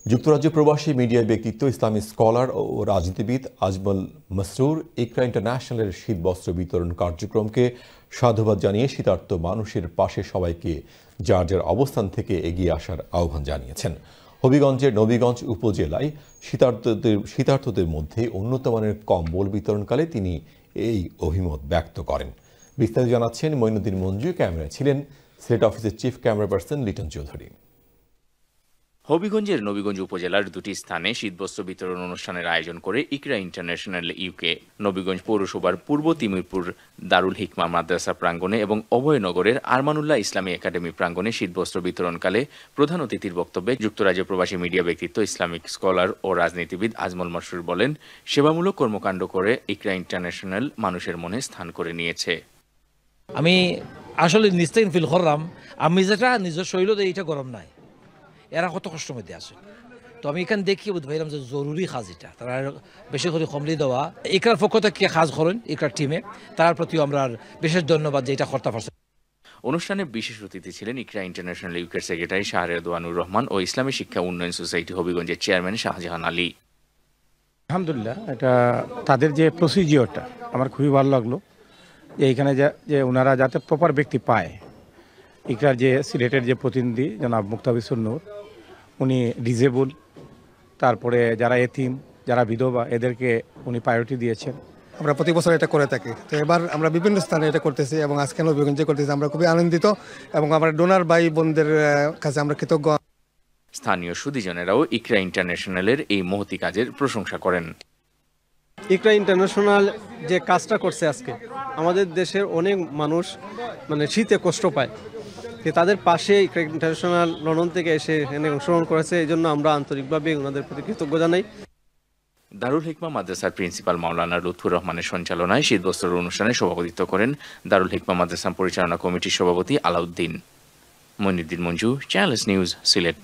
যুক্তরাজ্য প্রবাসী মিডিয়া ব্যক্তিত্ব ইসলামী স্কলার ও রাজনীতিবিদ আজমল মসরুর ইকরা ইন্টারন্যাশনালের শীতবস্ত্র বিতরণ কার্যক্রমকে সাধুবাদ জানিয়ে শীতার্ত মানুষের পাশে সবাইকে যার যার অবস্থান থেকে এগিয়ে আসার আহ্বান জানিয়েছেন। হবিগঞ্জের নবীগঞ্জ উপজেলায় শীতার্তদের মধ্যে উন্নত মানের কম্বল বিতরণকালে তিনি এই অভিমত ব্যক্ত করেন। বিস্তারিত জানাচ্ছেন মঈনুদ্দিন মঞ্জু। ক্যামেরায় ছিলেন সিলেট অফিসের chief camera person Liton Chowdhury. হবিগঞ্জের নবীগঞ্জ উপজেলার দুটি স্থানে শীতবস্ত্র বিতরণ অনুষ্ঠানের আয়োজন করে ইকরা ইন্টারন্যাশনাল ইউকে নবীগঞ্জ পৌরসভার পূর্ব তিমিরপুর দারুল হিকমা মাদ্রাসা প্রাঙ্গণে এবং অভয়নগরের আরমানুল্লাহ ইসলামী একাডেমি প্রাঙ্গণে শীতবস্ত্র বিতরণকালে প্রধান অতিথির বক্তব্যে যুক্তরাজ্য প্রবাসী মিডিয়া ব্যক্তিত্ব ইসলামিক স্কলার ও রাজনীতিবিদ আজমল মসরুর বলেন, সেবামূলক কর্মকাণ্ড করে ইকরা ইন্টারন্যাশনাল মানুষের মনে স্থান করে নিয়েছে। আমি আসলে নিশ্চয়ই ফিল করলাম আমি যেটা নিজের শরীরে এইটা গরম নাই, এরা কত কষ্টের মধ্যে আছে। তো আমি এখানে দেখি বুঝলাম যে জরুরি কাজ এটা, তারা বেশি করে কমলি দেওয়া ইকরার পক্ষ থেকে কাজ করেন ইকরার টিমে, তার প্রতি আমরা বিশেষ ধন্যবাদ যে এটা করতে পারছে। অনুষ্ঠানে বিশেষ অতিথি ছিলেন ইকরা ইন্টারন্যাশনাল ইউকের সেক্রেটারি শাহরিয়ার দোয়ানুর রহমান ও ইসলামী শিক্ষা উন্নয়ন সোসাইটি হবিগঞ্জের চেয়ারম্যান শাহজাহান আলী। আলহামদুলিল্লাহ, এটা তাদের যে প্রসিজিওরটা আমার খুবই ভালো লাগলো, যে এইখানে যে ওনারা যাতে প্রপার ব্যক্তি পায়। ইকরার যে সিলেটের যে প্রতিনিধি জনাব মুক্তাবিসুর নূর, উনি ডিজেবল, তারপরে যারা এতিম, যারা বিধবা, এদেরকে উনি প্রায়োরিটি দিয়েছেন। আমরা প্রতি বছর এটা করে থাকি, তো এবার আমরা বিভিন্ন স্থানে এটা করতেছি এবং আজকে নবীগঞ্জে করতেছি। আমরা খুবই আনন্দিত এবং আমরা ডোনার ভাই বোনদের কাছে আমরা কৃতজ্ঞ। স্থানীয় সুধীজনেরাও ইকরা ইন্টারন্যাশনালের এই মহতি কাজের প্রশংসা করেন। ইকরা ইন্টারন্যাশনাল যে কাজটা করছে আজকে, আমাদের দেশের অনেক মানুষ শীতে কষ্ট পায়, তাদের পাশে ইকরা ইন্টারন্যাশনাল লন্ডন থেকে এসে এখানে অংশগ্রহণ করেছে। এই জন্য আমরা আন্তরিকভাবে ওনাদের প্রতি কৃতজ্ঞ জানাই। দারুল হিকমা মাদ্রাসার প্রিন্সিপাল মাওলানা লুৎফুর রহমানের সঞ্চালনায় শীতবস্ত্র অনুষ্ঠানে সভাপতিত্ব করেন দারুল হিকমা মাদ্রাসা পরিচালনা কমিটির সভাপতি আলাউদ্দিন। Moinuddin Manju, channel S news, Sylhet.